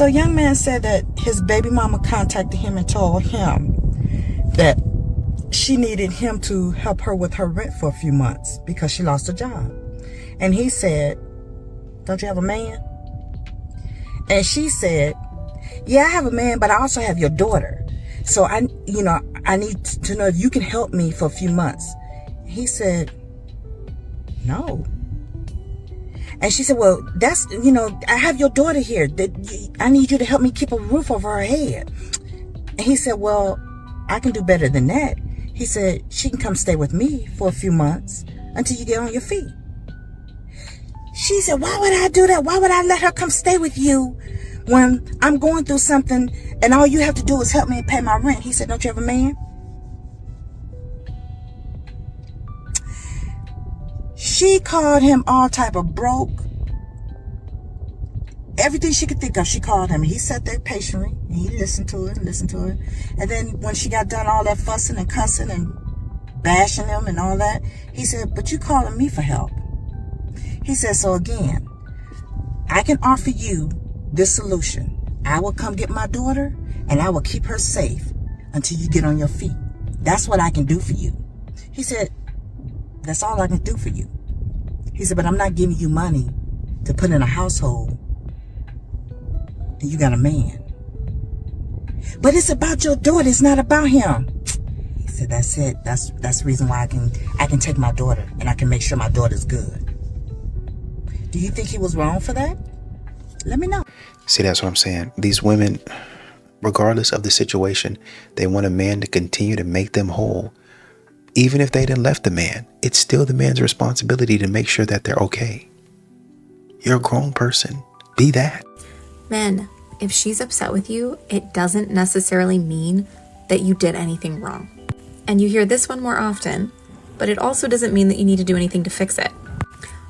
So a young man said that his baby mama contacted him and told him that she needed him to help her with her rent for a few months because she lost her job. And he said, don't you have a man? And she said, yeah, I have a man, but I also have your daughter. So I need to know if you can help me for a few months. He said, no. And she said, well, I have your daughter here. I need you to help me keep a roof over her head. And he said, well, I can do better than that. He said, she can come stay with me for a few months until you get on your feet. She said, why would I do that? Why would I let her come stay with you when I'm going through something and all you have to do is help me pay my rent? He said, don't you have a man? She called him all type of broke. Everything she could think of, she called him. He sat there patiently, and he listened to it. And then when she got done all that fussing and cussing and bashing him and all that, he said, but you calling me for help. He said, so again, I can offer you this solution. I will come get my daughter, and I will keep her safe until you get on your feet. That's what I can do for you. He said, that's all I can do for you. He said, but I'm not giving you money to put in a household and you got a man. But it's about your daughter. It's not about him. He said, that's it. That's the reason why I can take my daughter and I can make sure my daughter's good. Do you think he was wrong for that? Let me know. See, that's what I'm saying. These women, regardless of the situation, they want a man to continue to make them whole. Even if they didn't left the man, it's still the man's responsibility to make sure that they're okay. You're a grown person. Be that. Men, if she's upset with you, it doesn't necessarily mean that you did anything wrong. And you hear this one more often, but it also doesn't mean that you need to do anything to fix it.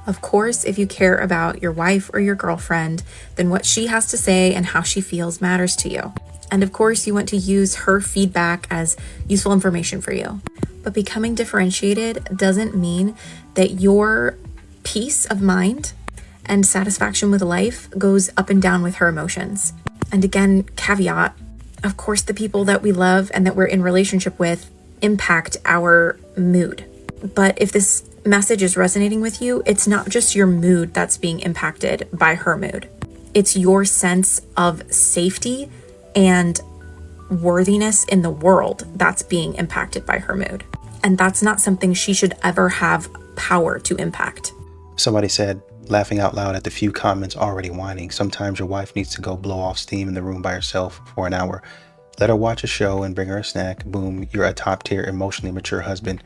Of course, if you care about your wife or your girlfriend, then what she has to say and how she feels matters to you. And of course, you want to use her feedback as useful information for you. But becoming differentiated doesn't mean that your peace of mind and satisfaction with life goes up and down with her emotions. And again, caveat, of course, the people that we love and that we're in relationship with impact our mood. But if this message is resonating with you, it's not just your mood that's being impacted by her mood. It's your sense of safety and worthiness in the world that's being impacted by her mood. And that's not something she should ever have power to impact. Somebody said, laughing out loud at the few comments already whining, sometimes your wife needs to go blow off steam in the room by herself for an hour. Let her watch a show and bring her a snack. Boom, you're a top tier, emotionally mature husband.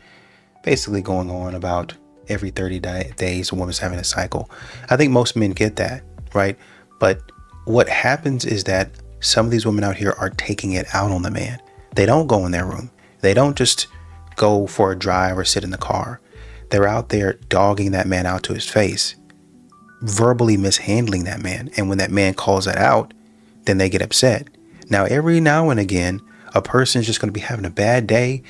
Basically going on about every 30 days a woman's having a cycle. I think most men get that, right? But what happens is that some of these women out here are taking it out on the man. They don't go in their room. They don't just go for a drive or sit in the car. They're out there dogging that man out to his face, verbally mishandling that man. And when that man calls it out, then they get upset. Now, every now and again, a person is just going to be having a bad day,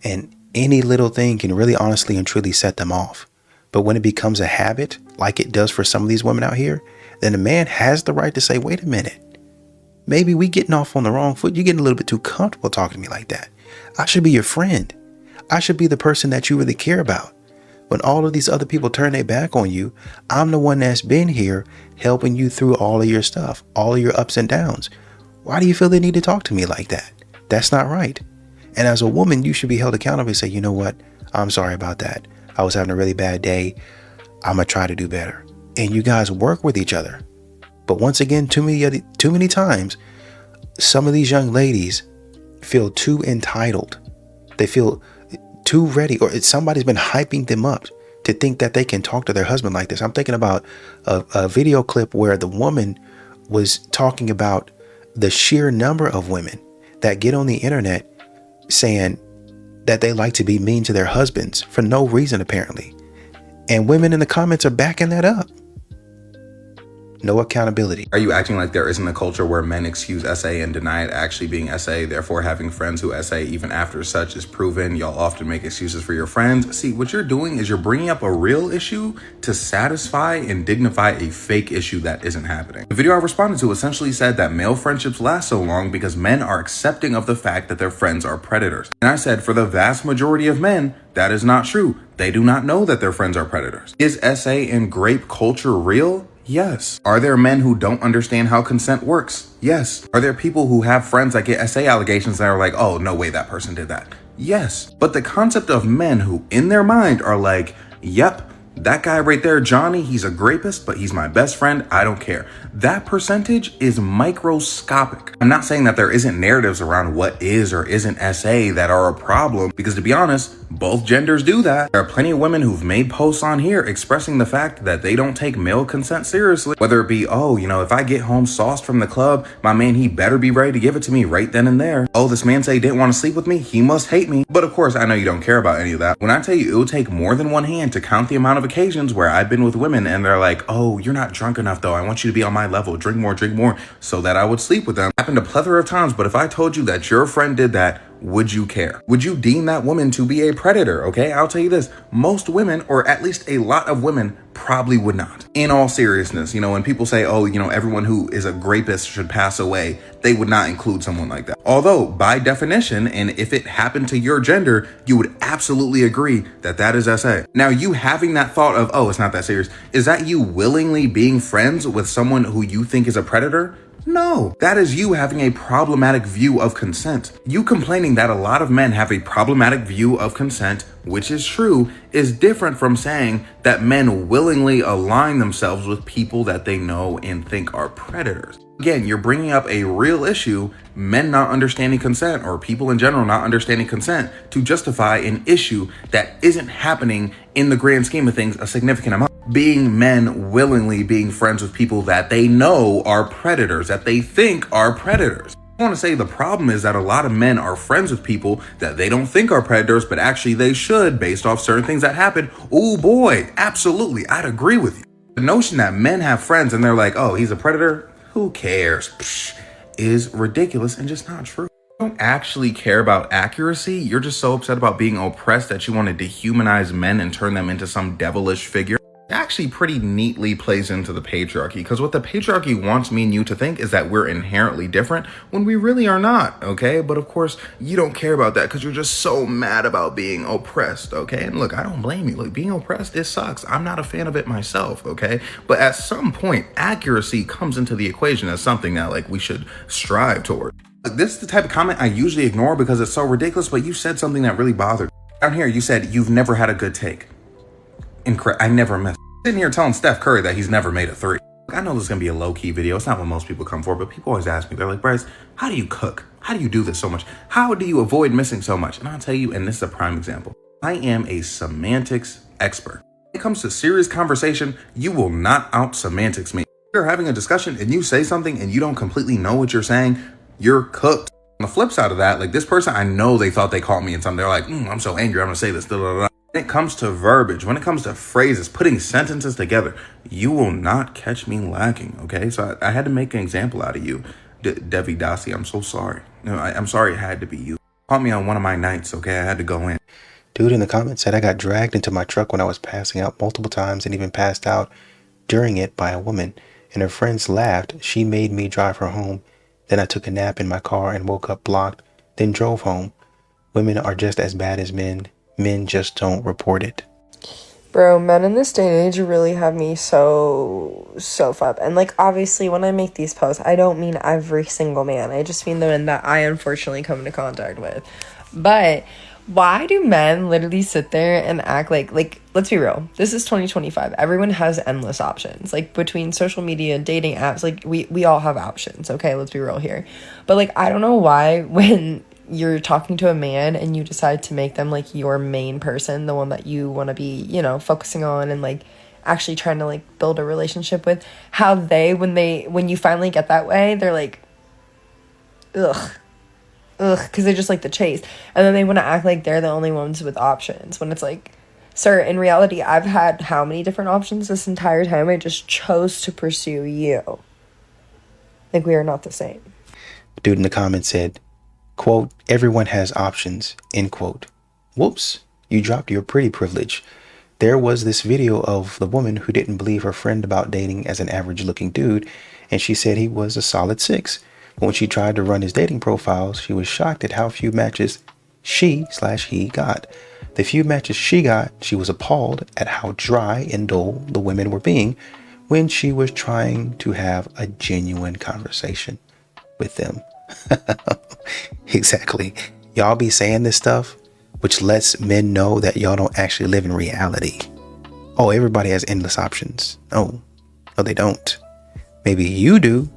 and any little thing can really honestly and truly set them off. But when it becomes a habit, like it does for some of these women out here, then the man has the right to say, wait a minute, maybe we getting off on the wrong foot. You're getting a little bit too comfortable talking to me like that. I should be your friend. I should be the person that you really care about. When all of these other people turn their back on you, I'm the one that's been here helping you through all of your stuff, all of your ups and downs. Why do you feel the need to talk to me like that? That's not right. And as a woman, you should be held accountable and say, you know what? I'm sorry about that. I was having a really bad day. I'm going to try to do better. And you guys work with each other. But once again, too many times, some of these young ladies feel too entitled. They feel too ready, or somebody's been hyping them up to think that they can talk to their husband like this. I'm thinking about a video clip where the woman was talking about the sheer number of women that get on the internet saying that they like to be mean to their husbands for no reason, apparently. And women in the comments are backing that up. No accountability. Are you acting like there isn't a culture where men excuse SA and deny it actually being SA, therefore having friends who SA even after such is proven? Y'all often make excuses for your friends. See, what you're doing is you're bringing up a real issue to satisfy and dignify a fake issue that isn't happening. The video I responded to essentially said that male friendships last so long because men are accepting of the fact that their friends are predators. And I said, for the vast majority of men, that is not true. They do not know that their friends are predators. Is SA and grape culture real? Yes. Are there men who don't understand how consent works? Yes. Are there people who have friends that get SA allegations that are like, oh, no way that person did that? Yes. But the concept of men who in their mind are like, yep, that guy right there, Johnny, he's a rapist, but he's my best friend. I don't care. That percentage is microscopic. I'm not saying that there isn't narratives around what is or isn't SA that are a problem, because to be honest, both genders do that. There are plenty of women who've made posts on here expressing the fact that they don't take male consent seriously. Whether it be, oh, if I get home sauced from the club, my man, he better be ready to give it to me right then and there. Oh, this man say he didn't want to sleep with me. He must hate me. But of course, I know you don't care about any of that. When I tell you it will take more than one hand to count the amount of occasions where I've been with women and they're like, oh, you're not drunk enough though. I want you to be on my level. Drink more, so that I would sleep with them. It happened a plethora of times, but if I told you that your friend did that, would you care? Would you deem that woman to be a predator? Okay, I'll tell you this. Most women, or at least a lot of women, probably would not. In all seriousness, when people say, oh, everyone who is a rapist should pass away, they would not include someone like that. Although, by definition, and if it happened to your gender, you would absolutely agree that that is SA. Now, you having that thought of, oh, it's not that serious, is that you willingly being friends with someone who you think is a predator? No, that is you having a problematic view of consent. You complaining that a lot of men have a problematic view of consent, which is true, is different from saying that men willingly align themselves with people that they know and think are predators. Again, you're bringing up a real issue, men not understanding consent or people in general not understanding consent, to justify an issue that isn't happening in the grand scheme of things a significant amount. Being men willingly being friends with people that they know are predators, that they think are predators. I want to say the problem is that a lot of men are friends with people that they don't think are predators, but actually they should based off certain things that happen. Oh boy, absolutely, I'd agree with you. The notion that men have friends and they're like, oh, he's a predator, who cares, is ridiculous and just not true. You don't actually care about accuracy. You're just so upset about being oppressed that you want to dehumanize men and turn them into some devilish figure. It actually pretty neatly plays into the patriarchy, because what the patriarchy wants me and you to think is that we're inherently different when we really are not, okay? But of course, you don't care about that because you're just so mad about being oppressed, okay? And look, I don't blame you. Like, being oppressed, it sucks. I'm not a fan of it myself, okay? But at some point, accuracy comes into the equation as something that we should strive toward. This is the type of comment I usually ignore because it's so ridiculous, but you said something that really bothered me. Down here, you said you've never had a good take. Incorrect. I never missed. Sitting here telling Steph Curry that he's never made a three. I know this is going to be a low-key video. It's not what most people come for, but people always ask me. They're like, Bryce, how do you cook? How do you do this so much? How do you avoid missing so much? And I'll tell you, and this is a prime example. I am a semantics expert. When it comes to serious conversation, you will not out-semantics me. If you're having a discussion and you say something and you don't completely know what you're saying, you're cooked. On the flip side of that, this person, I know they thought they caught me in something. They're like, I'm so angry, I'm going to say this, When it comes to verbiage, when it comes to phrases, putting sentences together, you will not catch me lacking, okay? So I had to make an example out of you, Devi Dasi. I'm so sorry. I'm sorry it had to be you. Caught me on one of my nights, okay? I had to go in. Dude in the comments said I got dragged into my truck when I was passing out multiple times and even passed out during it by a woman, and her friends laughed. She made me drive her home. Then I took a nap in my car and woke up blocked, then drove home. Women are just as bad as men. Men just don't report it. Bro, men in this day and age really have me so up. And obviously when I make these posts, I don't mean every single man. I just mean the men that I unfortunately come into contact with. But why do men literally sit there and act like let's be real, this is 2025. Everyone has endless options. Between social media and dating apps, we all have options, okay? Let's be real here. But I don't know why when you're talking to a man and you decide to make them your main person, the one that you want to be, focusing on and actually trying to build a relationship with, how when you finally get that way, they're ugh, because they just like the chase, and then they want to act like they're the only ones with options when it's Sir, in reality, I've had how many different options this entire time? I just chose to pursue you. Like, we are not the same. Dude in the comments said, quote, everyone has options, end quote. Whoops, you dropped your pretty privilege. There was this video of the woman who didn't believe her friend about dating as an average looking dude, and she said he was a solid 6. But when she tried to run his dating profiles, she was shocked at how few matches he got. The few matches she got, she was appalled at how dry and dull the women were being when she was trying to have a genuine conversation with them. Exactly. Y'all be saying this stuff, which lets men know that y'all don't actually live in reality. Oh, everybody has endless options. No, they don't. Maybe you do,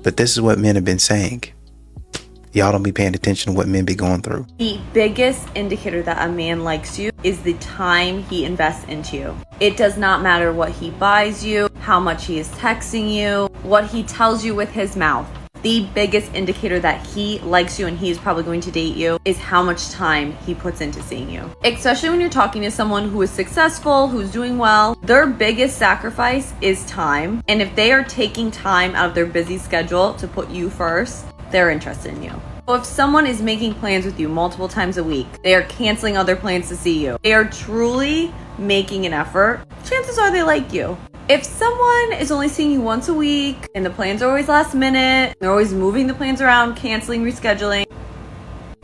but this is what men have been saying. Y'all don't be paying attention to what men be going through. The biggest indicator that a man likes you is the time he invests into you. It does not matter what he buys you, how much he is texting you, what he tells you with his mouth. The biggest indicator that he likes you and he's probably going to date you is how much time he puts into seeing you. Especially when you're talking to someone who is successful, who's doing well, their biggest sacrifice is time. And if they are taking time out of their busy schedule to put you first, they're interested in you. So if someone is making plans with you multiple times a week, they are canceling other plans to see you, they are truly making an effort, chances are they like you. If someone is only seeing you once a week and the plans are always last minute, they're always moving the plans around, canceling, rescheduling,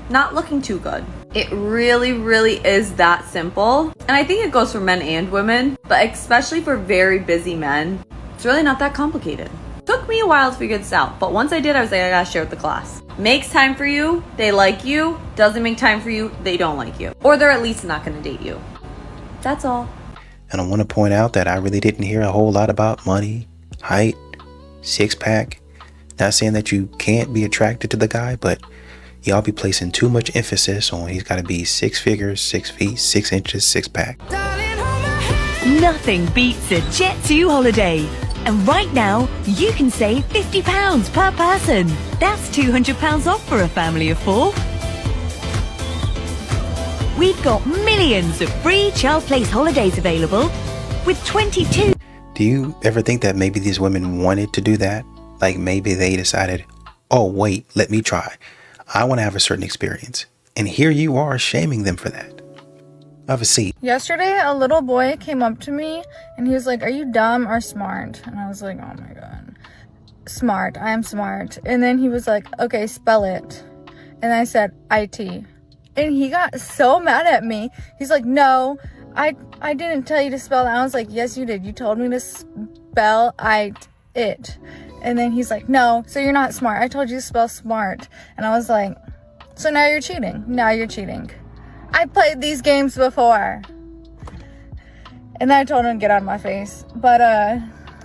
not looking too good. It really, really is that simple. And I think it goes for men and women, but especially for very busy men, it's really not that complicated. Took me a while to figure this out, but once I did, I was like, I gotta share with the class. Makes time for you, they like you. Doesn't make time for you, they don't like you. Or they're at least not gonna date you. That's all. And I want to point out that I really didn't hear a whole lot about money, height, 6-pack. Not saying that you can't be attracted to the guy, but y'all be placing too much emphasis on he's got to be 6 figures, 6 feet, 6 inches, 6-pack. Nothing beats a Jet2 holiday. And right now, you can save £50 per person. That's £200 off for a family of 4. We've got millions of free child place holidays available with 22. Do you ever think that maybe these women wanted to do that? Like maybe they decided, oh wait, let me try. I want to have a certain experience. And here you are shaming them for that. Have a seat. Yesterday, a little boy came up to me and he was like, are you dumb or smart? And I was like, oh my God. Smart. I am smart. And then he was like, okay, spell it. And I said, IT. And he got so mad at me. He's like, no, I didn't tell you to spell that. I was like, yes, you did. You told me to spell it. And then he's like, no, so you're not smart. I told you to spell smart. And I was like, so now you're cheating. Now you're cheating. I played these games before. And I told him to get out of my face. But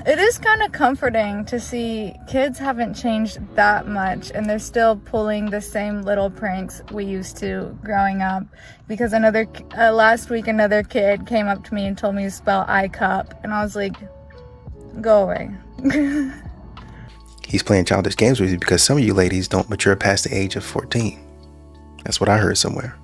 it is kind of comforting to see kids haven't changed that much and they're still pulling the same little pranks we used to growing up. Because last week another kid came up to me and told me to spell I cup, and I was like, go away. He's playing childish games with you because some of you ladies don't mature past the age of 14. That's what I heard somewhere.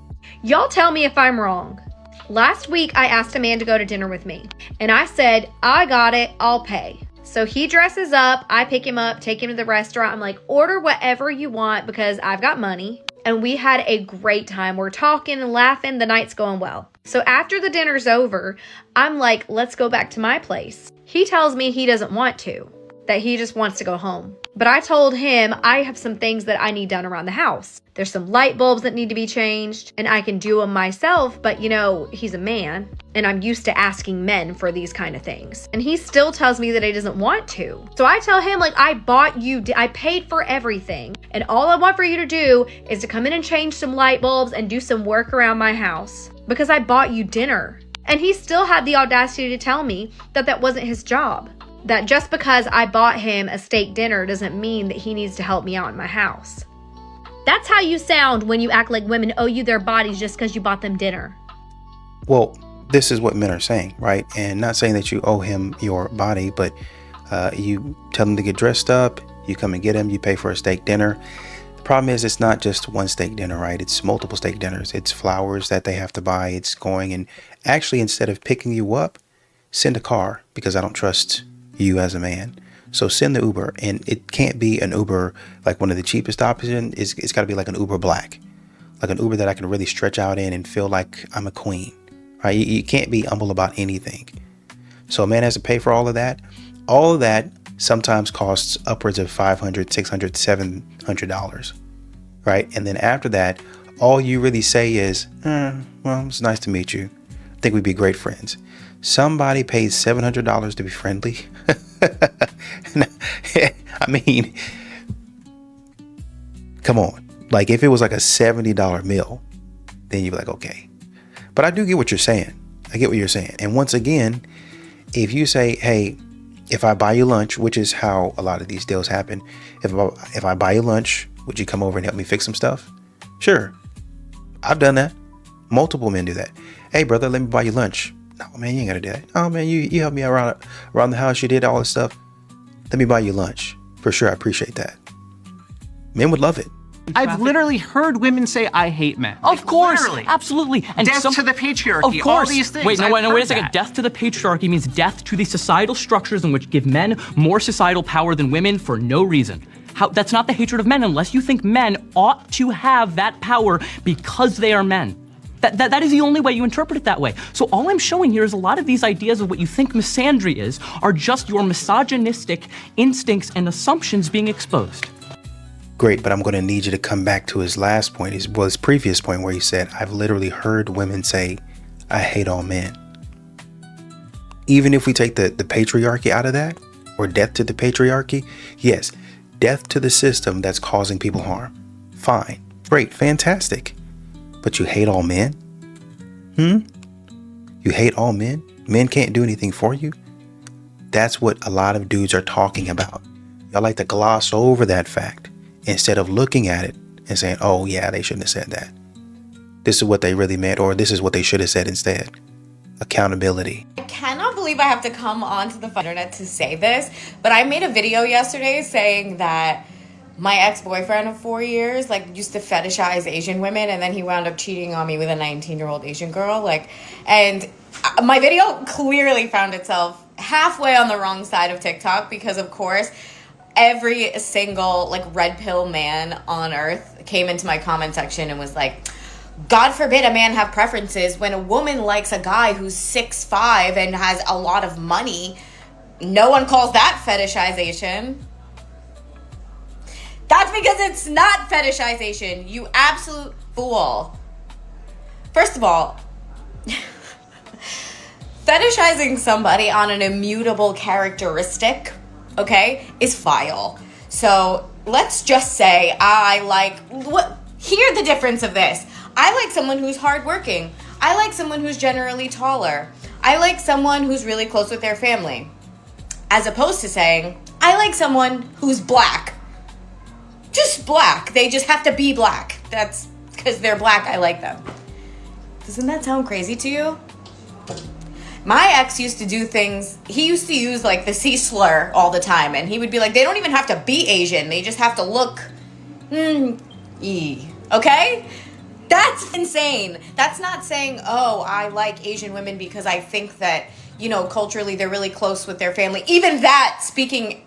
Y'all tell me if I'm wrong. Last week, I asked a man to go to dinner with me, and I said, I got it, I'll pay. So he dresses up, I pick him up, take him to the restaurant. I'm like, order whatever you want because I've got money. And we had a great time. We're talking and laughing, the night's going well. So after the dinner's over, I'm like, let's go back to my place. He tells me he doesn't want to, that he just wants to go home. But I told him I have some things that I need done around the house. There's some light bulbs that need to be changed, and I can do them myself, but you know, he's a man, and I'm used to asking men for these kind of things. And he still tells me that he doesn't want to. So I tell him, like, I paid for everything, and all I want for you to do is to come in and change some light bulbs and do some work around my house, because I bought you dinner. And he still had the audacity to tell me that that wasn't his job. That just because I bought him a steak dinner doesn't mean that he needs to help me out in my house. That's how you sound when you act like women owe you their bodies just because you bought them dinner. Well, this is what men are saying, right? And not saying that you owe him your body, but you tell him to get dressed up, you come and get him, you pay for a steak dinner. Problem is, it's not just one steak dinner, right? It's multiple steak dinners. It's flowers that they have to buy. It's going and actually, instead of picking you up, send a car, because I don't trust you as a man. So send the Uber, and it can't be an Uber like one of the cheapest options. It's got to be like an Uber Black, like an Uber that I can really stretch out in and feel like I'm a queen, right? You can't be humble about anything. So a man has to pay for all of that. All of that sometimes costs upwards of $500, $600, $700, right? And then after that, all you really say is, well, it's nice to meet you. I think we'd be great friends. Somebody pays $700 to be friendly. I mean, come on. Like, if it was like a $70 meal, then you'd be like, okay. But I do get what you're saying. I get what you're saying. And once again, if you say, hey, if I buy you lunch, which is how a lot of these deals happen. If I buy you lunch, would you come over and help me fix some stuff? Sure. I've done that. Multiple men do that. Hey, brother, let me buy you lunch. No, man, you ain't got to do that. Oh, man, you helped me around the house. You did all this stuff. Let me buy you lunch. For sure, I appreciate that. Men would love it. I've literally heard women say, I hate men. Of course, literally. absolutely. And death to the patriarchy, of course. all these things. Wait a second. Death to the patriarchy means death to the societal structures in which give men more societal power than women for no reason. That's not the hatred of men unless you think men ought to have that power because they are men. That is the only way you interpret it that way. So all I'm showing here is a lot of these ideas of what you think misandry is are just your misogynistic instincts and assumptions being exposed. Great, but I'm going to need you to come back to his last point, his previous point, where he said, I've literally heard women say, I hate all men. Even if we take the patriarchy out of that, or death to the patriarchy, yes, death to the system that's causing people harm. Fine, great, fantastic. But you hate all men? You hate all men? Men can't do anything for you? That's what a lot of dudes are talking about. Y'all like to gloss over that fact instead of looking at it and saying, oh yeah, they shouldn't have said that. This is what they really meant, or this is what they should have said instead. Accountability. I cannot believe I have to come onto the internet to say this, but I made a video yesterday saying that my ex-boyfriend of 4 years used to fetishize Asian women, and then he wound up cheating on me with a 19-year-old Asian girl. And my video clearly found itself halfway on the wrong side of TikTok because, of course, every single red pill man on earth came into my comment section and was like, God forbid a man have preferences when a woman likes a guy who's 6'5" and has a lot of money. No one calls that fetishization. That's because it's not fetishization, you absolute fool. First of all, fetishizing somebody on an immutable characteristic, okay, is vile. So let's just say hear the difference of this. I like someone who's hardworking. I like someone who's generally taller. I like someone who's really close with their family. As opposed to saying, I like someone who's black. Just black. They just have to be black. That's because they're black, I like them. Doesn't that sound crazy to you? My ex used to do things, he used to use the C slur all the time, and he would be like, they don't even have to be Asian, they just have to look, okay? That's insane. That's not saying, oh, I like Asian women because I think that, culturally they're really close with their family. Even that, speaking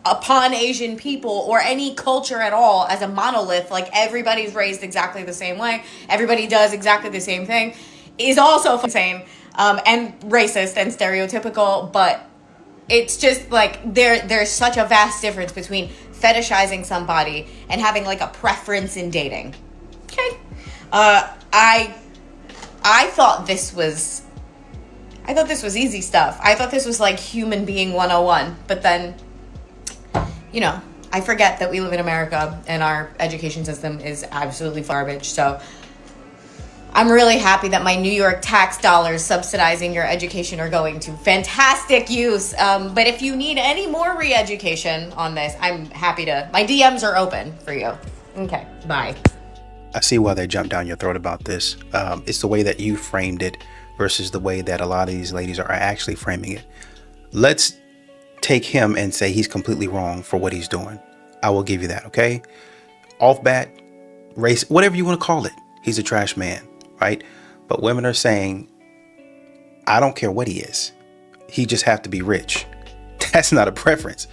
upon Asian people or any culture at all as a monolith, everybody's raised exactly the same way, everybody does exactly the same thing, is also insane and racist and stereotypical. But it's just there's such a vast difference between fetishizing somebody and having a preference in dating. Okay. I thought this was easy stuff. I thought this was human being 101, but then I forget that we live in America and our education system is absolutely garbage. So I'm really happy that my New York tax dollars subsidizing your education are going to fantastic use. But if you need any more re-education on this, I'm happy to. My DMs are open for you. Okay, bye. I see why they jumped down your throat about this. It's the way that you framed it versus the way that a lot of these ladies are actually framing it. Let's take him and say he's completely wrong for what he's doing. I will give you that, okay? off bat, race, whatever you want to call it, he's a trash man, right? But women are saying, I don't care what he is. He just have to be rich. That's not a preference.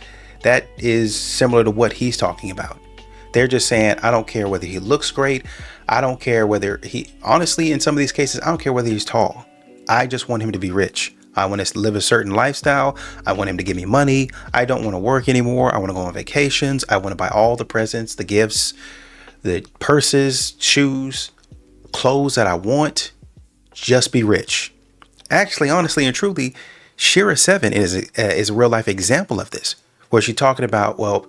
That is similar to what he's talking about. They're just saying, I don't care whether he looks great. I don't care whether honestly, in some of these cases, I don't care whether he's tall. I just want him to be rich. I want to live a certain lifestyle. I want him to give me money. I don't want to work anymore. I want to go on vacations. I want to buy all the presents, the gifts, the purses, shoes, clothes that I want. Just be rich. Actually, honestly and truly, Shira 7 is a real life example of this, where she's talking about, well,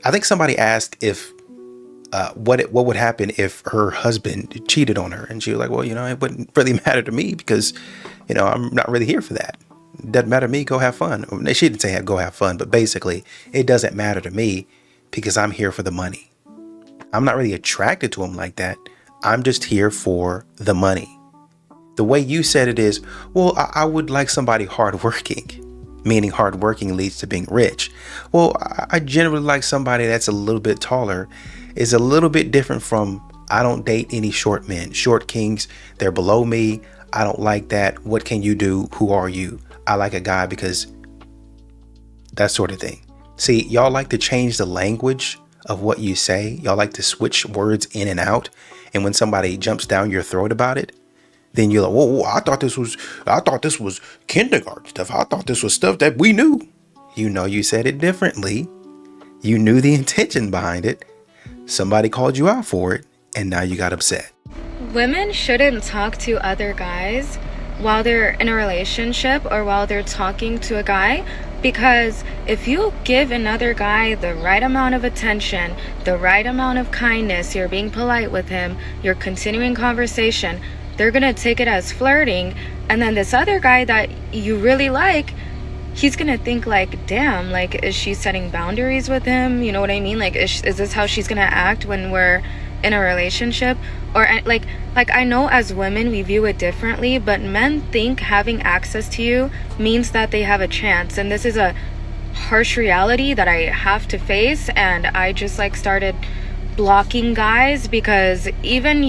I think somebody asked if what would happen if her husband cheated on her, and she was like, well, it wouldn't really matter to me because, I'm not really here for that. It doesn't matter to me. Go have fun. She didn't say go have fun, but basically, it doesn't matter to me because I'm here for the money. I'm not really attracted to him like that. I'm just here for the money. The way you said it is, well, I would like somebody hardworking, meaning hardworking leads to being rich. Well, I generally like somebody that's a little bit taller, is a little bit different from, I don't date any short men, short kings. They're below me. I don't like that. What can you do? Who are you? I like a guy because that sort of thing. See, y'all like to change the language of what you say. Y'all like to switch words in and out. And when somebody jumps down your throat about it, then you're like, whoa, I thought this was kindergarten stuff. I thought this was stuff that we knew. You said it differently. You knew the intention behind it. Somebody called you out for it, and now you got upset. Women shouldn't talk to other guys while they're in a relationship or while they're talking to a guy, because if you give another guy the right amount of attention, the right amount of kindness, you're being polite with him, you're continuing conversation, they're gonna take it as flirting, and then this other guy that you really like, he's gonna think like, damn, like, is she setting boundaries with him? You know what I mean? Like, is this how she's gonna act when we're in a relationship? Or like I know as women we view it differently, but men think having access to you means that they have a chance, and this is a harsh reality that I have to face. And I just started blocking guys, because even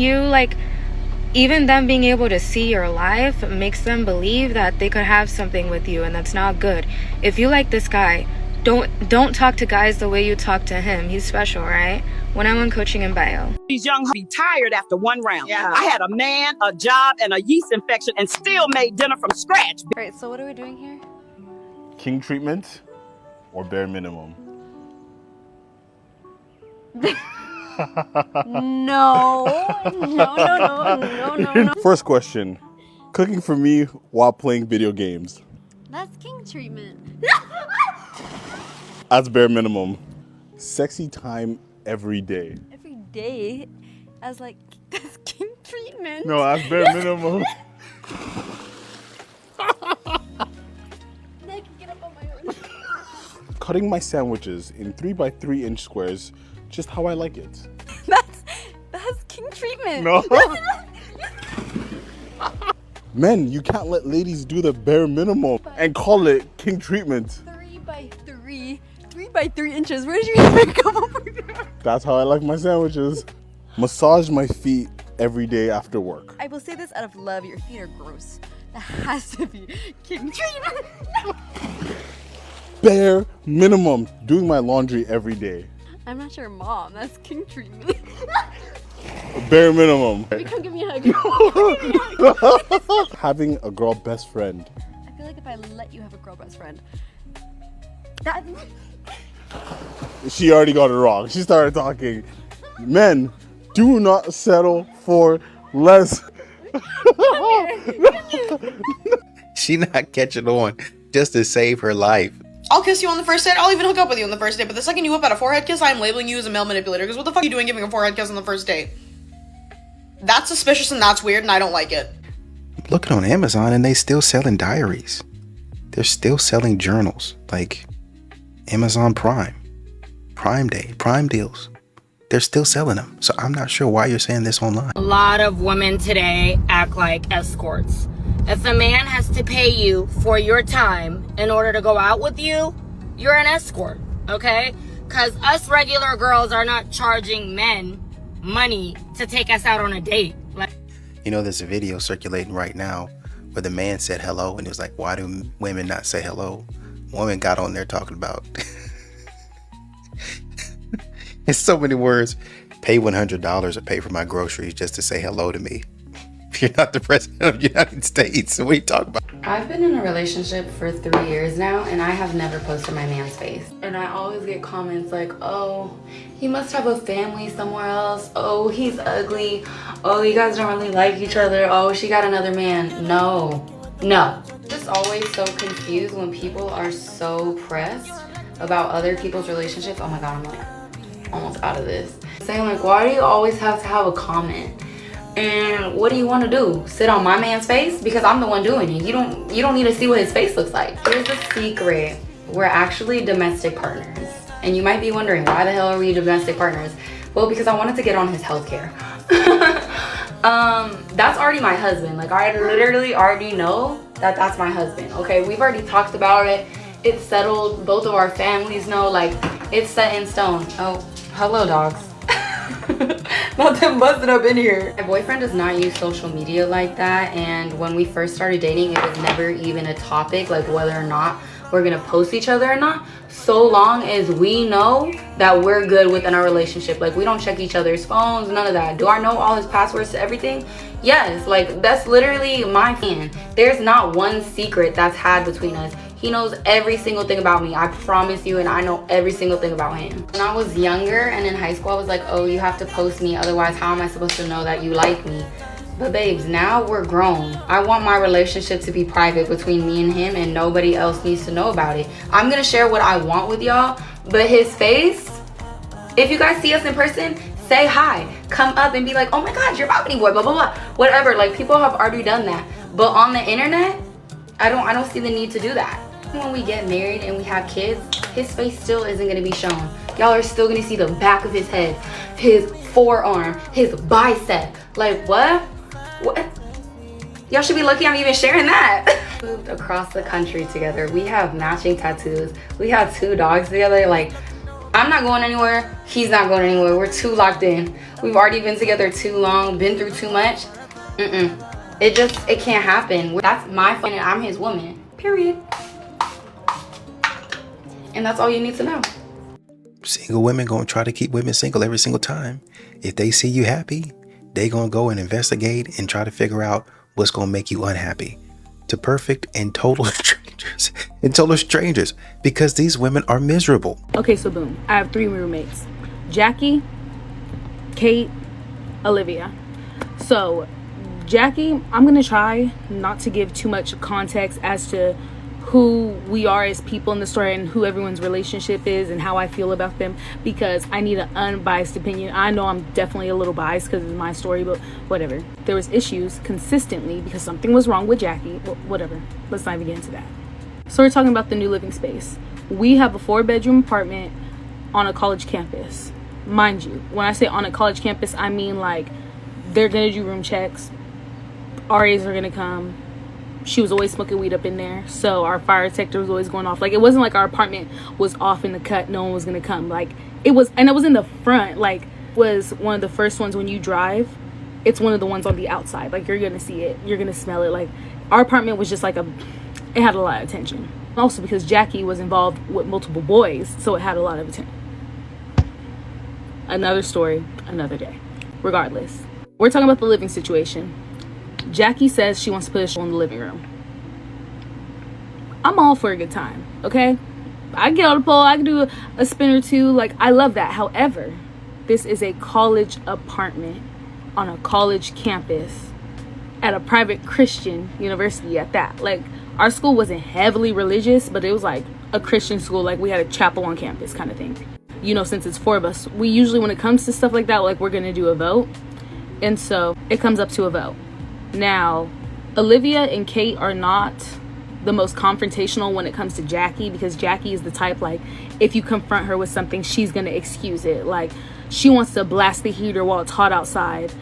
them being able to see your life makes them believe that they could have something with you, and that's not good. If you like this guy, don't talk to guys the way you talk to him. He's special, right? One-on-one coaching in bio. These young be tired after one round. Yeah. I had a man, a job, and a yeast infection, and still made dinner from scratch. All right, so what are we doing here? King treatment or bare minimum? No. First question, cooking for me while playing video games. That's king treatment. That's bare minimum. Sexy time every day. Every day? That's king treatment. No, that's bare minimum. I can get up on my own. Cutting my sandwiches in 3x3-inch squares, just how I like it. That's king treatment. No. Men, you can't let ladies do the bare minimum and call it king treatment. 3x3 inches. Where did you even come up with that? That's how I like my sandwiches. Massage my feet every day after work. I will say this out of love. Your feet are gross. That has to be king treatment. Bare minimum. Doing my laundry every day. I'm not your mom. That's king treatment. Bare minimum. You come give me a hug. Having a girl best friend. I feel like if I let you have a girl best friend, She already got it wrong. She started talking. Men, do not settle for less. She not catching on just to save her life. I'll kiss you on the first date. I'll even hook up with you on the first date. But the second you whip out a forehead kiss, I'm labeling you as a male manipulator. Because what the fuck are you doing giving a forehead kiss on the first date? That's suspicious and that's weird and I don't like it. Looking on Amazon and they still selling diaries. They're still selling journals like Amazon Prime Day, Prime deals. They're still selling them. So I'm not sure why you're saying this online. A lot of women today act like escorts. If a man has to pay you for your time in order to go out with you, you're an escort, okay? Because us regular girls are not charging men money to take us out on a date. You know, there's a video circulating right now where the man said hello, and it was like, why do women not say hello? Woman got on there talking about in so many words, pay $100 or pay for my groceries just to say hello to me. If you're not the president of the United States, what are you talking about? I've been in a relationship for 3 years now, and I have never posted my man's face. And I always get comments like, oh, he must have a family somewhere else. Oh, he's ugly. Oh, you guys don't really like each other. Oh, she got another man. No. I'm just always so confused when people are so pressed about other people's relationships. Oh my God, I'm like almost out of this. Saying like, why do you always have to have a comment? And what do you want to do? Sit on my man's face? Because I'm the one doing it. You don't need to see what his face looks like. Here's the secret. We're actually domestic partners. And you might be wondering, why the hell are we domestic partners? Well, because I wanted to get on his healthcare. That's already my husband. Like, I literally already know that that's my husband. Okay, we've already talked about it. It's settled. Both of our families know. Like, it's set in stone. Oh, hello, dogs. Not them busting up in here. My boyfriend does not use social media like that, and when we first started dating, it was never even a topic, like whether or not we're gonna post each other or not, so long as we know that we're good within our relationship. Like, we don't check each other's phones, none of that. Do I know all his passwords to everything? Yes, like that's literally my fan. There's not one secret that's had between us. He knows every single thing about me, I promise you, and I know every single thing about him. When I was younger and in high school, I was like, oh, you have to post me, otherwise how am I supposed to know that you like me? But babes, now we're grown. I want my relationship to be private between me and him, and nobody else needs to know about it. I'm gonna share what I want with y'all, but his face, if you guys see us in person, say hi. Come up and be like, oh my God, you're Bobbity Boy, blah, blah, blah. Whatever, like people have already done that. But on the internet, I don't see the need to do that. When we get married and we have kids, his face still isn't gonna be shown. Y'all are still gonna see the back of his head, his forearm, his bicep. Like, what? What? Y'all should be lucky I'm even sharing that. Moved across the country together. We have matching tattoos. We have 2 dogs together. Like, I'm not going anywhere. He's not going anywhere. We're too locked in. We've already been together too long, been through too much. It can't happen. That's my fun and I'm his woman, period. And that's all you need to know. Single women gonna try to keep women single every single time. If they see you happy, they gonna go and investigate and try to figure out what's gonna make you unhappy. To perfect and total strangers, because these women are miserable. Okay, so boom, I have 3 roommates: Jackie, Kate, Olivia. So Jackie, I'm gonna try not to give too much context as to who we are as people in the story and who everyone's relationship is and how I feel about them, because I need an unbiased opinion. I know I'm definitely a little biased because it's my story, but whatever. There was issues consistently because something was wrong with Jackie. Well, whatever. Let's not even get into that. So we're talking about the new living space. We have a 4-bedroom apartment on a college campus. Mind you, when I say on a college campus, I mean like they're gonna do room checks. RAs are gonna come. She was always smoking weed up in there, so our fire detector was always going off. Like, it wasn't like our apartment was off in the cut, no one was gonna come. Like, it was, and it was in the front. Like, was one of the first ones when you drive. It's one of the ones on the outside. Like, you're gonna see it, you're gonna smell it. Like, our apartment was just like it had a lot of attention. Also because Jackie was involved with multiple boys, so it had a lot of attention. Another story, another day. Regardless, we're talking about the living situation. Jackie says she wants to put a show in the living room. I'm all for a good time, okay? I can get on the pole, I can do a spin or two. Like, I love that. However, this is a college apartment on a college campus at a private Christian university at that. Like, our school wasn't heavily religious, but it was like a Christian school. Like, we had a chapel on campus kind of thing. You know, since it's 4 of us, we usually, when it comes to stuff like that, like, we're gonna do a vote. And so it comes up to a vote. Now, Olivia and Kate are not the most confrontational when it comes to Jackie, because Jackie is the type, like, if you confront her with something, she's gonna excuse it. Like, she wants to blast the heater while it's hot outside,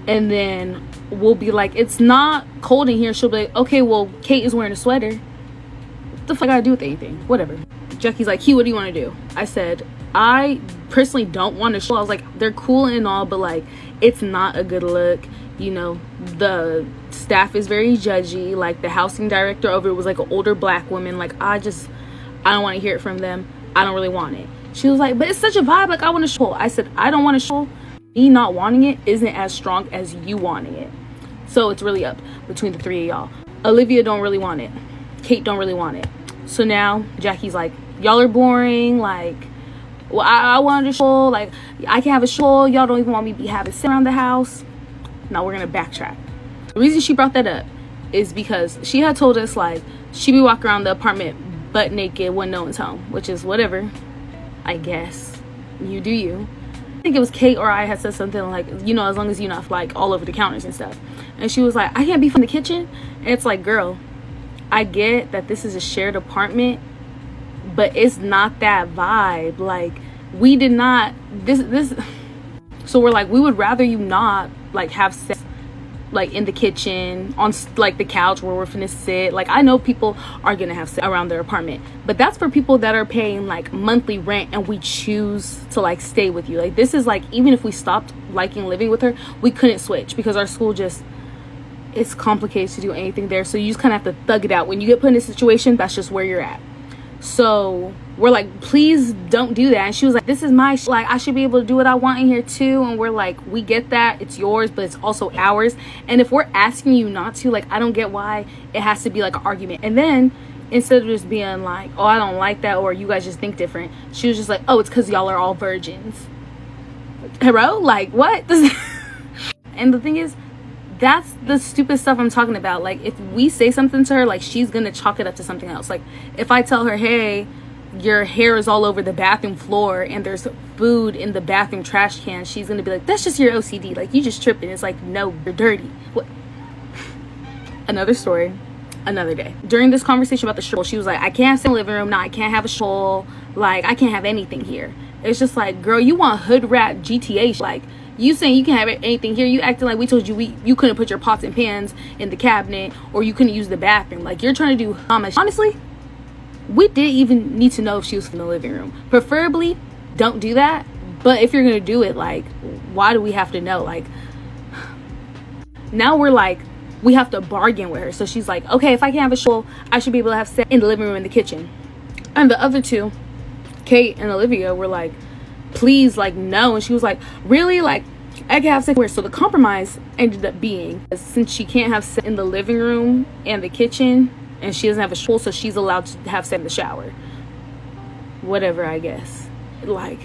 and then we'll be like, it's not cold in here. She'll be like, okay, well, Kate is wearing a sweater. What the fuck I gotta do with anything? Whatever. Jackie's like, Hugh, what do you want to do? I said, I personally don't want to show. I was like, they're cool and all, but like, it's not a good look. You know, the staff is very judgy. Like, the housing director over it was like an older black woman. Like, I don't want to hear it from them. I don't really want it. She was like, but it's such a vibe. Like, I want to show. I said, I don't want to show. Me not wanting it isn't as strong as you wanting it. So it's really up between the three of y'all. Olivia don't really want it. Kate don't really want it. So now Jackie's like, y'all are boring. Like, well, I wanted a show. Like, I can have a show. Y'all don't even want me to be having sex around the house. Now we're gonna backtrack. The reason she brought that up is because she had told us, like, she be walking around the apartment butt naked when no one's home, which is whatever, I guess. You do you. I think it was Kate or I had said something like, you know, as long as you're not like all over the counters and stuff. And she was like, I can't be from the kitchen. And it's like, girl, I get that this is a shared apartment, but it's not that vibe. Like, we did not this so we're like, we would rather you not like have sex like in the kitchen, on like the couch where we're finna sit. Like, I know people are gonna have sex around their apartment, but that's for people that are paying like monthly rent and we choose to like stay with you. Like, this is like, even if we stopped liking living with her, we couldn't switch because our school just, it's complicated to do anything there. So you just kind of have to thug it out. When you get put in a situation, that's just where you're at. So we're like, please don't do that. And she was like, this is my like, I should be able to do what I want in here too. And we're like, we get that it's yours, but it's also ours. And if we're asking you not to, like, I don't get why it has to be like an argument. And then instead of just being like, oh, I don't like that, or you guys just think different, she was just like, oh, it's because y'all are all virgins. Hello? Like, what? And the thing is, that's the stupid stuff I'm talking about. Like, if we say something to her, like, she's gonna chalk it up to something else. Like, if I tell her, hey, your hair is all over the bathroom floor and there's food in the bathroom trash can, she's gonna be like, that's just your OCD. Like, you just tripping. It's like, no, you're dirty. What? Another story, another day. During this conversation about the show, she was like, I can't have sex in the living room. Now I can't have a show. Like, I can't have anything here. It's just like, girl, you want hood rat GTA. Like, you saying you can have anything here, you acting like we told you you couldn't put your pots and pans in the cabinet, or you couldn't use the bathroom. Like, you're trying to do homage. Honestly, we didn't even need to know if she was in the living room. Preferably, don't do that. But if you're gonna do it, like, why do we have to know? Like, now we're like, we have to bargain with her. So she's like, okay, if I can have a show, I should be able to have sex in the living room and the kitchen. And the other two, Kate and Olivia, were like, please, like, no. And she was like, really? Like, I can have sex where? So the compromise ended up being, since she can't have sex in the living room and the kitchen, and she doesn't have a shower, so she's allowed to have sex in the shower. Whatever, I guess. Like,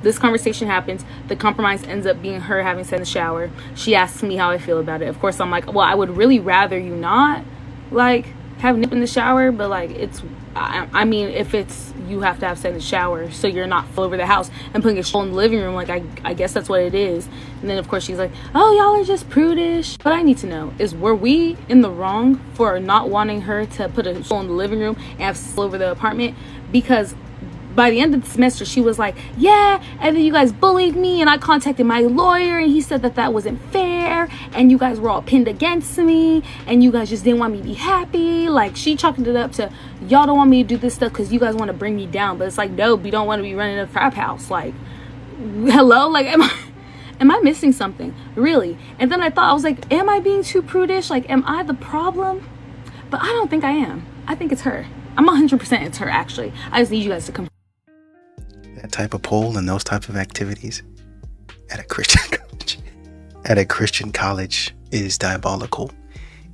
this conversation happens. The compromise ends up being her having sex in the shower. She asks me how I feel about it. Of course, I'm like, well, I would really rather you not, like, have nip in the shower, but like, it's, I mean, if it's, you have to have sex in the shower so you're not all over the house and putting a show in the living room, like, I guess that's what it is. And then of course she's like, oh, y'all are just prudish. What I need to know is, were we in the wrong for not wanting her to put a show in the living room and have sex all over the apartment? Because by the end of the semester, she was like, yeah, and then you guys bullied me and I contacted my lawyer and he said that that wasn't fair and you guys were all pinned against me and you guys just didn't want me to be happy. Like, she chalked it up to, y'all don't want me to do this stuff because you guys want to bring me down. But it's like, no, we don't want to be running a crap house. Like, hello? Like, am I missing something? Really? And then I thought, I was like, am I being too prudish? Like, am I the problem? But I don't think I am. I think it's her. I'm 100% it's her, actually. I just need you guys to come. That type of poll and those type of activities at a Christian college is diabolical.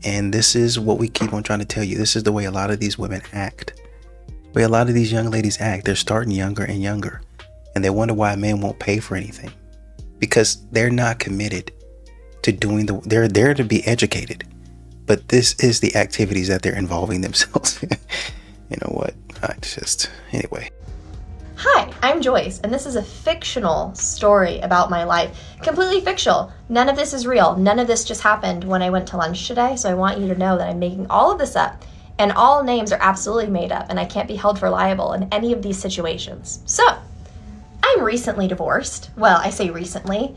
And this is what we keep on trying to tell you. This is the way a lot of these women act. The way a lot of these young ladies act. They're starting younger and younger. And they wonder why men won't pay for anything. Because they're not committed to doing they're there to be educated. But this is the activities that they're involving themselves in. You know what? Anyway. Hi, I'm Joyce, and this is a fictional story about my life. Completely fictional. None of this is real. None of this just happened when I went to lunch today, so I want you to know that I'm making all of this up, and all names are absolutely made up, and I can't be held for liable in any of these situations. So, I'm recently divorced. Well, I say recently.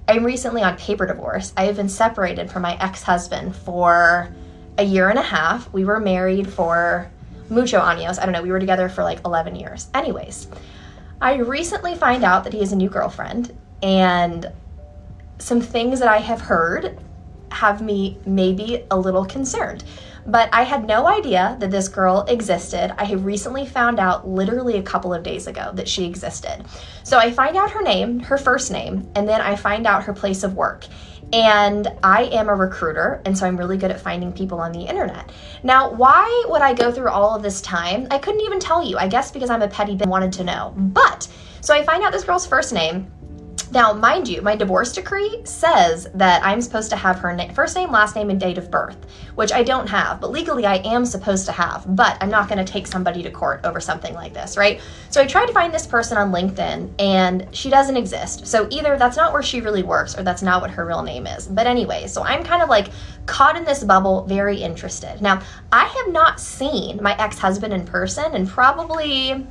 I'm recently on paper divorce. I have been separated from my ex-husband for a year and a half. We were married for mucho años. I don't know. We were together for like 11 years. Anyways, I recently find out that he has a new girlfriend, and some things that I have heard have me maybe a little concerned. But I had no idea that this girl existed. I have recently found out literally a couple of days ago that she existed. So I find out her name, her first name, and then I find out her place of work. And I am a recruiter, and so I'm really good at finding people on the internet. Now, why would I go through all of this time? I couldn't even tell you. I guess because I'm a petty bitch and wanted to know. But, so I find out this girl's first name. Now, mind you, my divorce decree says that I'm supposed to have her first name, last name, and date of birth, which I don't have, but legally I am supposed to have, but I'm not going to take somebody to court over something like this, right? So I tried to find this person on LinkedIn, and she doesn't exist. So either that's not where she really works, or that's not what her real name is. But anyway, so I'm kind of like caught in this bubble, very interested. Now, I have not seen my ex-husband in person in probably,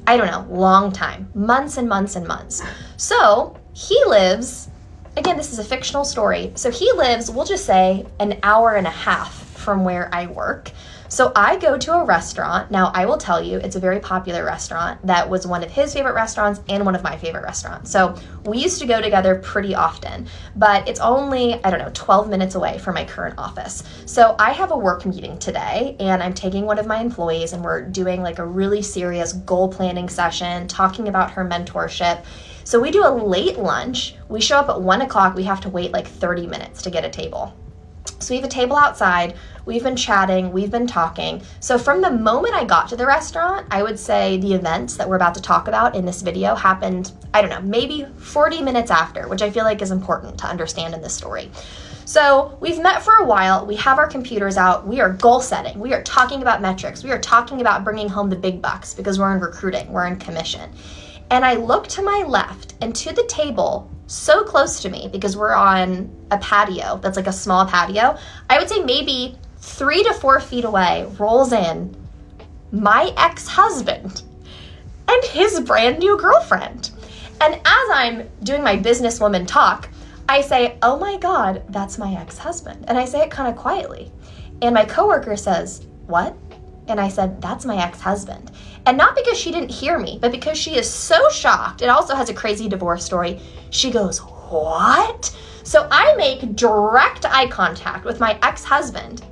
I don't know, long time, months and months and months. So he lives, again, this is a fictional story. So he lives, we'll just say, an hour and a half from where I work. So I go to a restaurant. Now, I will tell you, it's a very popular restaurant that was one of his favorite restaurants and one of my favorite restaurants. So we used to go together pretty often, but it's only, 12 minutes away from my current office. So I have a work meeting today, and I'm taking one of my employees, and we're doing like a really serious goal planning session, talking about her mentorship. So we do a late lunch. We show up at 1 o'clock. We have to wait like 30 minutes to get a table. So we have a table outside. We've been chatting, we've been talking. So from the moment I got to the restaurant, I would say the events that we're about to talk about in this video happened, maybe 40 minutes after, which I feel like is important to understand in this story. So we've met for a while, we have our computers out, we are goal setting, we are talking about metrics, we are talking about bringing home the big bucks because we're in recruiting, we're in commission. And I look to my left, and to the table so close to me, because we're on a patio that's like a small patio, I would say maybe 3 to 4 feet away, rolls in my ex-husband and his brand new girlfriend. And as I'm doing my businesswoman talk, I say, "Oh my God, that's my ex-husband." And I say it kind of quietly. And my coworker says, "What?" And I said, "That's my ex-husband." And not because she didn't hear me, but because she is so shocked. It also has a crazy divorce story. She goes, "What?" So I make direct eye contact with my ex-husband,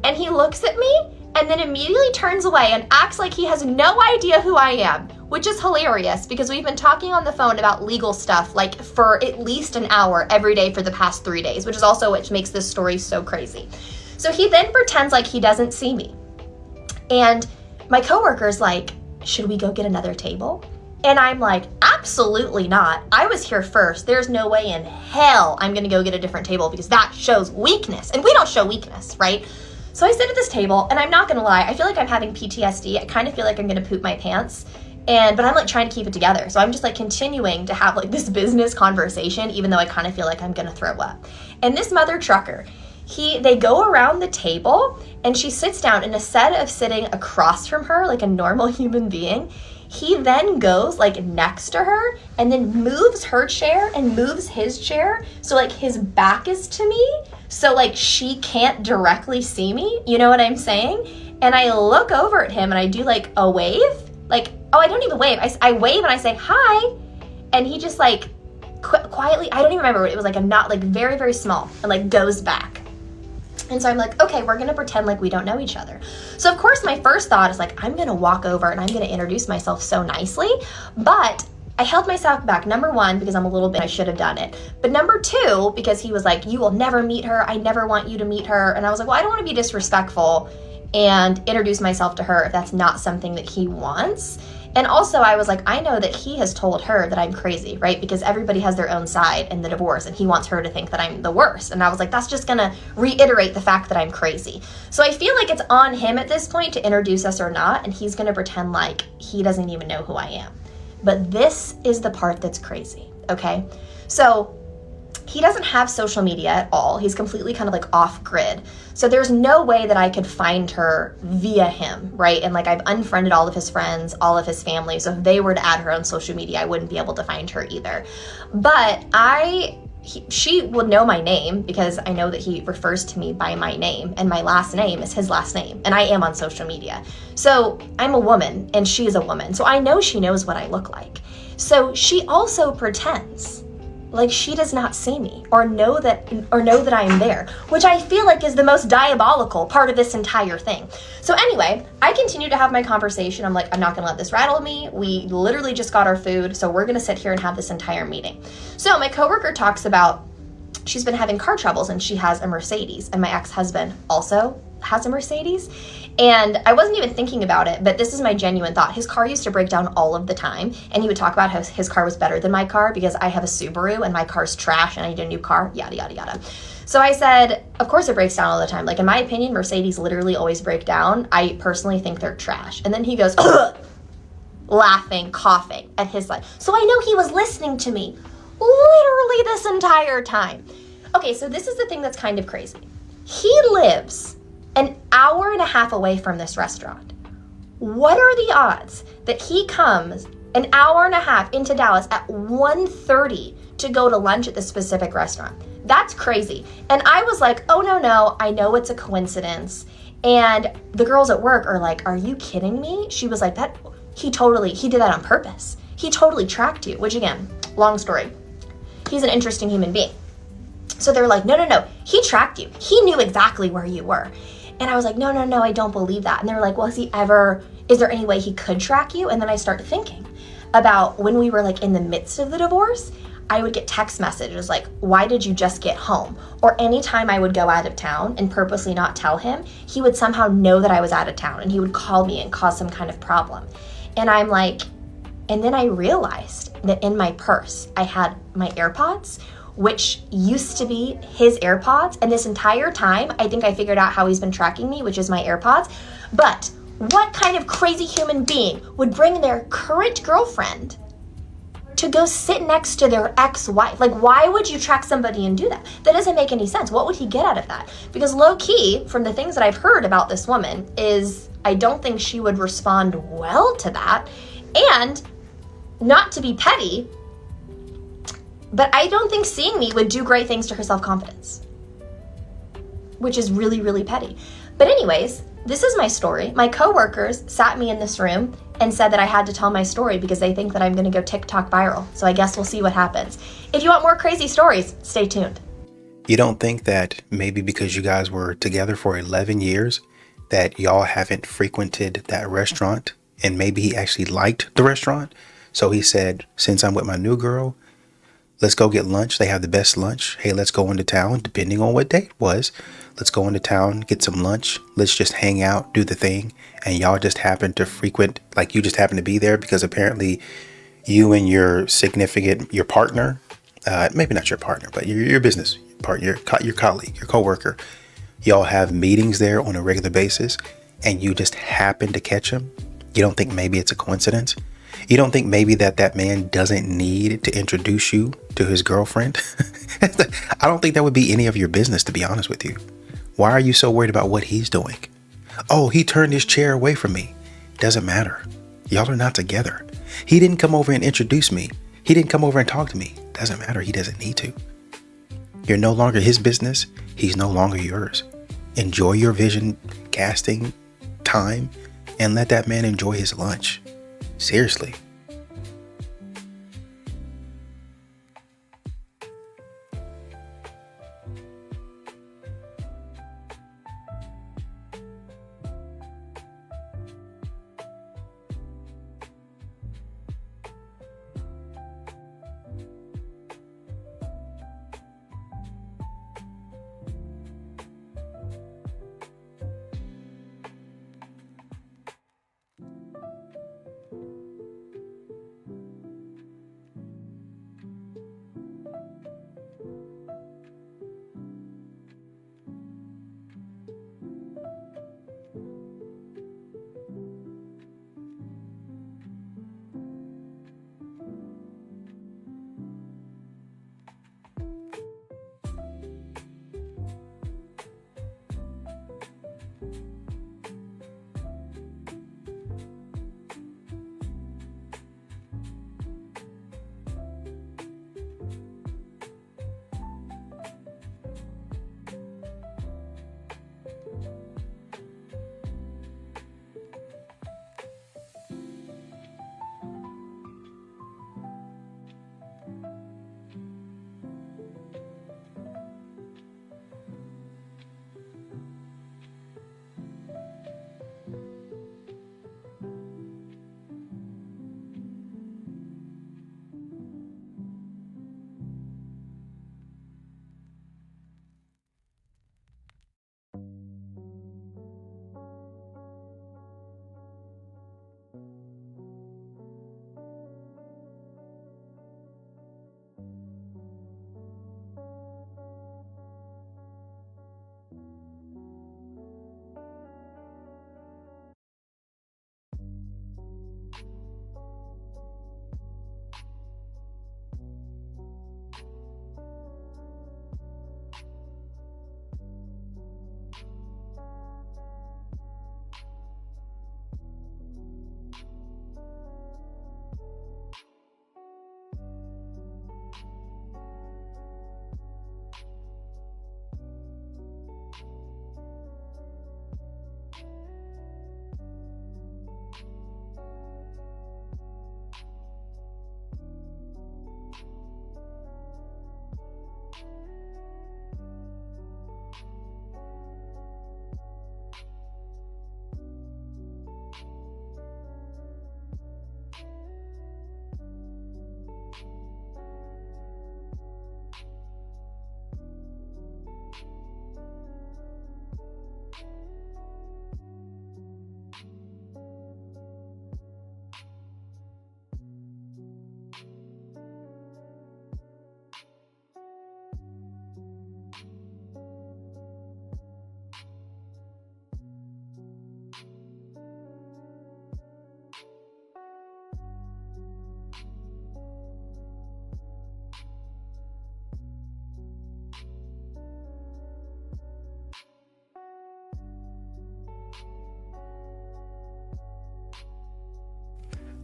and he looks at me and then immediately turns away and acts like he has no idea who I am, which is hilarious because we've been talking on the phone about legal stuff like for at least an hour every day for the past 3 days, which is also what makes this story so crazy. So he then pretends like he doesn't see me. And my coworker's like, "Should we go get another table?" And I'm like, "Absolutely not. I was here first. There's no way in hell I'm gonna go get a different table because that shows weakness." And we don't show weakness, right? So I sit at this table, and I'm not gonna lie, I feel like I'm having PTSD. I kind of feel like I'm gonna poop my pants. But I'm like trying to keep it together. So I'm just like continuing to have like this business conversation, even though I kind of feel like I'm gonna throw up. And this mother trucker, they go around the table, and she sits down, and instead of sitting across from her like a normal human being, he then goes like next to her and then moves her chair and moves his chair. So like his back is to me. So like she can't directly see me. You know what I'm saying? And I look over at him and I do like a wave. Like, oh, I don't even wave. I wave and I say, "Hi." And he just like quietly, I don't even remember. It was like a not like very, very small and like goes back. And so I'm like, okay, we're gonna pretend like we don't know each other. So of course my first thought is like, I'm gonna walk over and I'm gonna introduce myself so nicely, but I held myself back. Number one, because I'm a little bit, I should have done it. But number two, because he was like, "You will never meet her. I never want you to meet her." And I was like, well, I don't wanna be disrespectful and introduce myself to her if that's not something that he wants. And also I was like, I know that he has told her that I'm crazy, right? Because everybody has their own side in the divorce and he wants her to think that I'm the worst. And I was like, that's just gonna reiterate the fact that I'm crazy. So I feel like it's on him at this point to introduce us or not, and he's gonna pretend like he doesn't even know who I am. But this is the part that's crazy, okay? So he doesn't have social media at all. He's completely kind of like off grid. So there's no way that I could find her via him, right? And like I've unfriended all of his friends, all of his family. So if they were to add her on social media, I wouldn't be able to find her either. But I she will know my name because I know that he refers to me by my name, and my last name is his last name, and I am on social media. So I'm a woman and she is a woman, so I know she knows what I look like. So she also pretends like she does not see me or know that I am there, which I feel like is the most diabolical part of this entire thing. So anyway, I continue to have my conversation. I'm like, I'm not gonna let this rattle me. We literally just got our food, so we're gonna sit here and have this entire meeting. So my coworker talks about she's been having car troubles and she has a Mercedes, and my ex-husband also has a Mercedes. And I wasn't even thinking about it, but this is my genuine thought. His car used to break down all of the time, and he would talk about how his car was better than my car because I have a Subaru and my car's trash and I need a new car, yada, yada, yada. So I said, of course it breaks down all the time. Like, in my opinion, Mercedes literally always break down. I personally think they're trash. And then he goes, laughing, coughing at his life. So I know he was listening to me literally this entire time. Okay, so this is the thing that's kind of crazy. He lives an hour and a half away from this restaurant. What are the odds that he comes an hour and a half into Dallas at 1:30 to go to lunch at this specific restaurant? That's crazy. And I was like, oh no, I know it's a coincidence. And the girls at work are like, are you kidding me? She was like, he did that on purpose. He totally tracked you, which again, long story. He's an interesting human being. So they're like, no, he tracked you. He knew exactly where you were. And I was like, no, I don't believe that. And they're like, well, is there any way he could track you? And then I started thinking about when we were like in the midst of the divorce, I would get text messages like, why did you just get home? Or anytime I would go out of town and purposely not tell him, he would somehow know that I was out of town and he would call me and cause some kind of problem. And I'm like, and then I realized that in my purse, I had my AirPods, which used to be his AirPods. And this entire time, I think I figured out how he's been tracking me, which is my AirPods. But what kind of crazy human being would bring their current girlfriend to go sit next to their ex-wife? Like, why would you track somebody and do that? That doesn't make any sense. What would he get out of that? Because low key, from the things that I've heard about this woman, is I don't think she would respond well to that. And not to be petty, but I don't think seeing me would do great things to her self-confidence, which is really, really petty. But anyways, this is my story. My coworkers sat me in this room and said that I had to tell my story because they think that I'm going to go TikTok viral. So I guess we'll see what happens. If you want more crazy stories, stay tuned. You don't think that maybe because you guys were together for 11 years that y'all haven't frequented that restaurant, and maybe he actually liked the restaurant? So he said, since I'm with my new girl, let's go get lunch. They have the best lunch. Hey, let's go into town, depending on what day it was. Let's go into town, get some lunch. Let's just hang out, do the thing. And y'all just happen to frequent, like you just happen to be there because apparently you and your partner, maybe not your partner, but your business partner, your colleague, your coworker, y'all have meetings there on a regular basis and you just happen to catch him. You don't think maybe it's a coincidence? You don't think maybe that man doesn't need to introduce you to his girlfriend? I don't think that would be any of your business, to be honest with you. Why are you so worried about what he's doing? Oh, he turned his chair away from me. Doesn't matter. Y'all are not together. He didn't come over and introduce me. He didn't come over and talk to me. Doesn't matter. He doesn't need to. You're no longer his business. He's no longer yours. Enjoy your vision casting time and let that man enjoy his lunch. Seriously.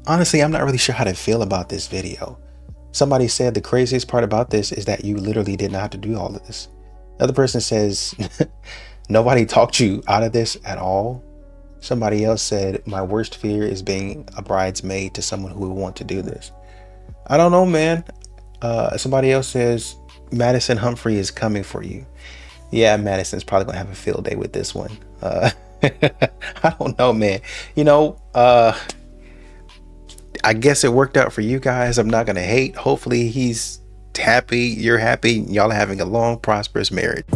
Honestly, I'm not really sure how to feel about this video. Somebody said the craziest part about this is that you literally did not have to do all of this. Another person says, nobody talked you out of this at all. Somebody else said, my worst fear is being a bridesmaid to someone who would want to do this. I don't know, man. Somebody else says, Madison Humphrey is coming for you. Yeah, Madison's probably gonna have a field day with this one. I don't know, man. You know, I guess it worked out for you guys. I'm not gonna hate. Hopefully he's happy, you're happy, y'all are having a long, prosperous marriage.